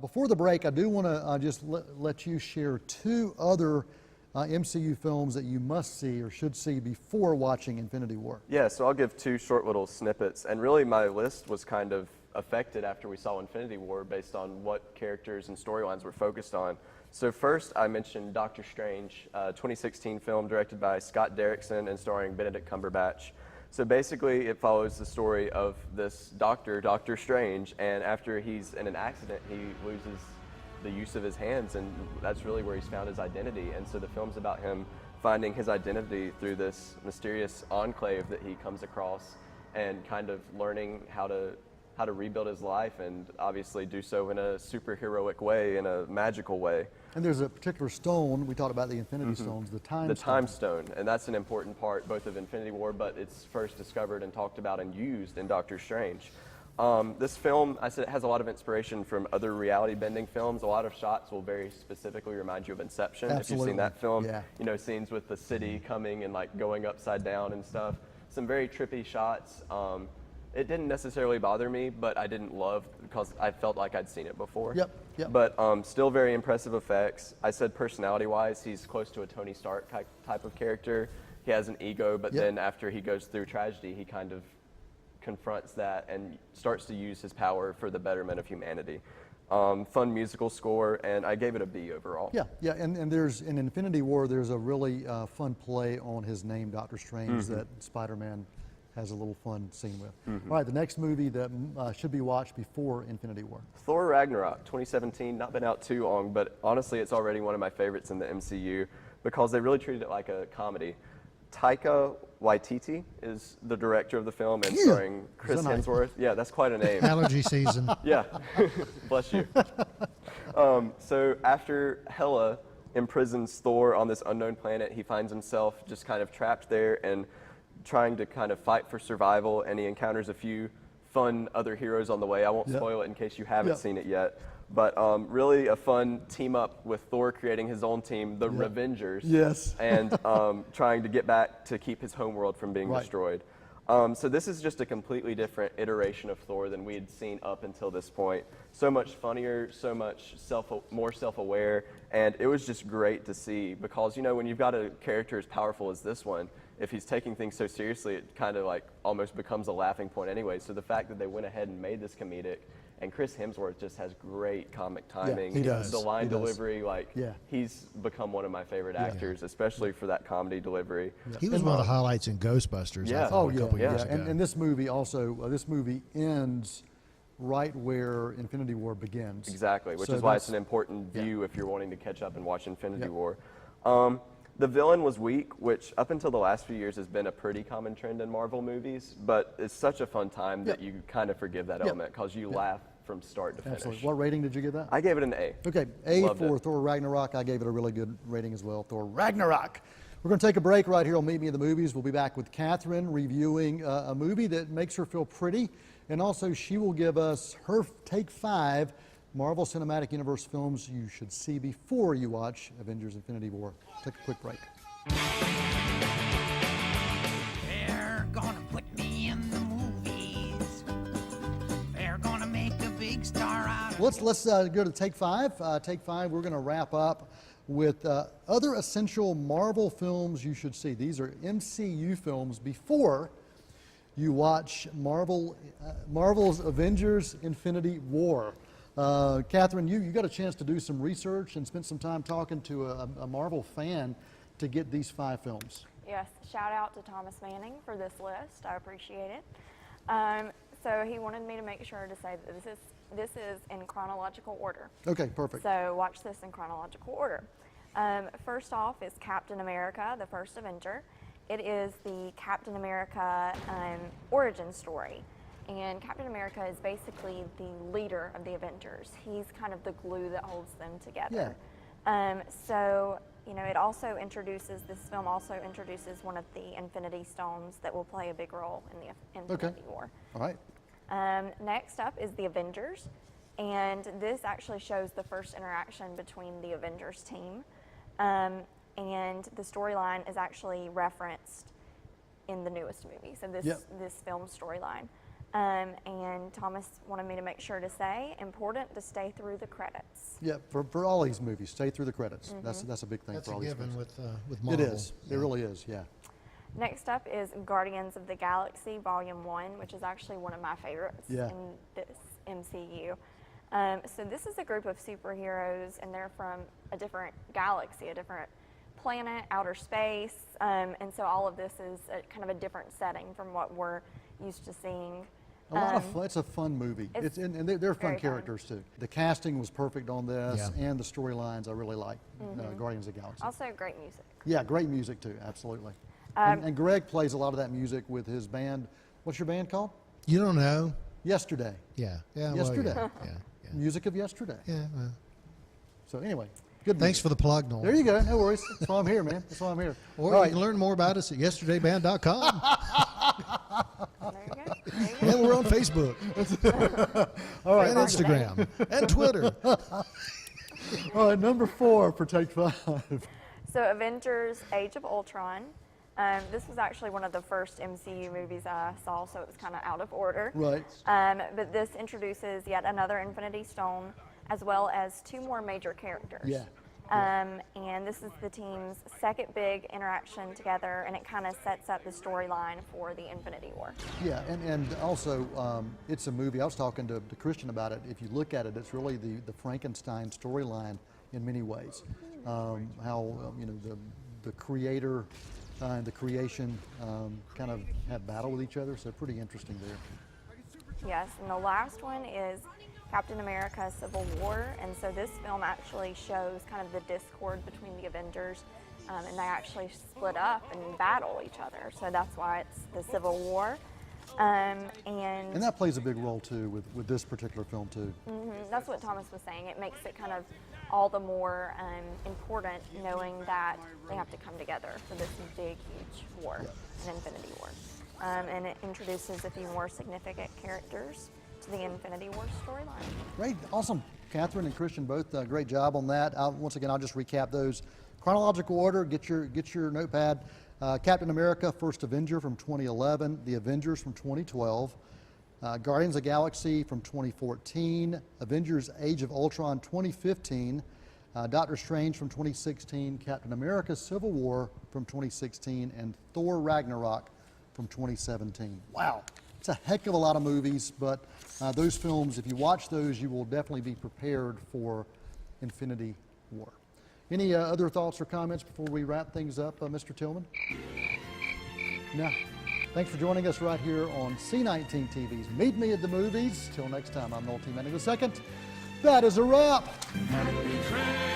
Before the break, I do want to just let you share two other MCU films that you must see or should see before watching Infinity War. Yeah, so I'll give two short little snippets. And really my list was kind of affected after we saw Infinity War based on what characters and storylines we're focused on. So first I mentioned Doctor Strange, 2016 film directed by Scott Derrickson and starring Benedict Cumberbatch. So basically it follows the story of this doctor, Dr. Strange, and after he's in an accident, he loses the use of his hands, and that's really where he's found his identity. And so the film's about him finding his identity through this mysterious enclave that he comes across and kind of learning how to rebuild his life, and obviously do so in a superheroic way, in a magical way. And there's a particular stone, we talked about the Infinity Stones, the Time Stone. The Time Stone, and that's an important part both of Infinity War, but it's first discovered and talked about and used in Doctor Strange. This film, I said, it has a lot of inspiration from other reality bending films. A lot of shots will very specifically remind you of Inception. Absolutely. If you've seen that film, yeah. You know, scenes with the city coming and like going upside down and stuff. Some very trippy shots. It didn't necessarily bother me, but I didn't love because I felt like I'd seen it before. Yep. But still very impressive effects. I said personality-wise, he's close to a Tony Stark type of character. He has an ego, but then after he goes through tragedy, he kind of confronts that and starts to use his power for the betterment of humanity. Fun musical score, and I gave it a B overall. Yeah, and there's, in Infinity War, there's a really fun play on his name, Doctor Strange, that Spider-Man has a little fun scene with. All right, the next movie that should be watched before Infinity War. Thor Ragnarok, 2017, not been out too long, but honestly it's already one of my favorites in the MCU because they really treated it like a comedy. Taika Waititi is the director of the film and starring Chris Hemsworth. Yeah, that's quite a name. Allergy season. Yeah, bless you. So after Hela imprisons Thor on this unknown planet, he finds himself just kind of trapped there and trying to kind of fight for survival, and he encounters a few fun other heroes on the way. I won't spoil it in case you haven't seen it yet. But really a fun team up with Thor creating his own team, the Avengers. Yes. And trying to get back to keep his homeworld from being destroyed. So this is just a completely different iteration of Thor than we had seen up until this point. So much funnier, so much more self-aware, and it was just great to see because, you know, when you've got a character as powerful as this one, if he's taking things so seriously, it kind of like almost becomes a laughing point anyway. So the fact that they went ahead and made this comedic, and Chris Hemsworth just has great comic timing. Yeah, he does. The line delivery, like, Yeah. He's become one of my favorite actors, especially for that comedy delivery. He was one of the highlights in Ghostbusters. Yeah. I thought, Oh, a couple years ago. And this movie also, this movie ends right where Infinity War begins. Exactly, which So is why that's- it's an important view if you're wanting to catch up and watch Infinity War. The villain was weak, which up until the last few years has been a pretty common trend in Marvel movies, but it's such a fun time that you kind of forgive that element because you laugh from start to finish. Absolutely. What rating did you give that? I gave it an A. Okay, A Loved for it. Thor Ragnarok. I gave it a really good rating as well. Thor Ragnarok. We're going to take a break right here on Meet Me at the Movies. We'll be back with Kathryn reviewing a movie that makes her feel pretty, and also she will give us her Take 5 Marvel Cinematic Universe films you should see before you watch Avengers Infinity War. Take a quick break. They're gonna put me in the movies. They're gonna make a big star out of me. Let's go to Take 5. Take 5, we're going to wrap up with other essential Marvel films you should see. These are MCU films before you watch Marvel's Avengers Infinity War. Kathryn, you got a chance to do some research and spent some time talking to a Marvel fan to get these 5 films. Yes, shout out to Thomas Manning for this list. I appreciate it. So he wanted me to make sure to say that this is in chronological order. Okay, perfect. So watch this in chronological order. First off is Captain America, the first Avenger. It is the Captain America origin story. And Captain America is basically the leader of the Avengers. He's kind of the glue that holds them together. So, you know, this film also introduces one of the Infinity Stones that will play a big role in the Infinity War. All right. Next up is the Avengers, and this actually shows the first interaction between the Avengers team, and the storyline is actually referenced in the newest movie, so this film storyline. And Thomas wanted me to make sure to say, important to stay through the credits. Yeah, for all these movies, stay through the credits. That's a big thing That's for a all these given movies. with Marvel. It is. It really is. Yeah. Next up is Guardians of the Galaxy Volume 1, which is actually one of my favorites Yeah. in this MCU. So this is a group of superheroes, and they're from a different galaxy, a different planet, outer space, and so all of this is kind of a different setting from what we're used to seeing. A lot of fun. It's a fun movie. And they're fun very characters too. The casting was perfect on this, Yeah. and the storylines I really like. Guardians of the Galaxy. Also great music. Yeah, great music too. Absolutely. And Greg plays a lot of that music with his band. What's your band called? You don't know? Yesterday. Yeah. Yeah. Yesterday. Well, yeah. Yeah. Music of Yesterday. Yeah. Well. So anyway, good. Thanks music. for the plug, Noel. There you go. No worries. That's why I'm here, man. That's why I'm here. Or All you right. can learn more about us at yesterdayband.com. There you go. There you go. And we're on Facebook All right. and Instagram and Twitter. All right. Number 4 for Take 5. So Avengers Age of Ultron. This was actually one of the first MCU movies I saw, so it was kind of out of order. Right. But this introduces yet another Infinity Stone, as well as 2 more major characters. Yeah. And this is the team's second big interaction together, and it kind of sets up the storyline for the Infinity War. Yeah, and also it's a movie. I was talking to Christian about it. If you look at it, it's really the Frankenstein storyline in many ways. How you know the creator and the creation kind of have battle with each other. So pretty interesting there. Yes, and the last one is Captain America Civil War, and so this film actually shows kind of the discord between the Avengers, and they actually split up and battle each other, so that's why it's the Civil War. And that plays a big role too with this particular film too. that's what Thomas was saying. It makes it kind of all the more important knowing that they have to come together for this big, huge war, an Infinity War. And it introduces a few more significant characters to the Infinity War storyline. Great, awesome. Kathryn and Christian both great job on that. Once again, I'll just recap those. Chronological order, get your notepad. Captain America, First Avenger from 2011, The Avengers from 2012, Guardians of the Galaxy from 2014, Avengers Age of Ultron 2015, Doctor Strange from 2016, Captain America Civil War from 2016, and Thor Ragnarok from 2017. Wow, it's a heck of a lot of movies, but those films, if you watch those, you will definitely be prepared for Infinity War. Any other thoughts or comments before we wrap things up, Mr. Tillman? No. Thanks for joining us right here on C19 TV's Meet Me at the Movies. Till next time, I'm Noel T. Manning II. That is a wrap. Happy train.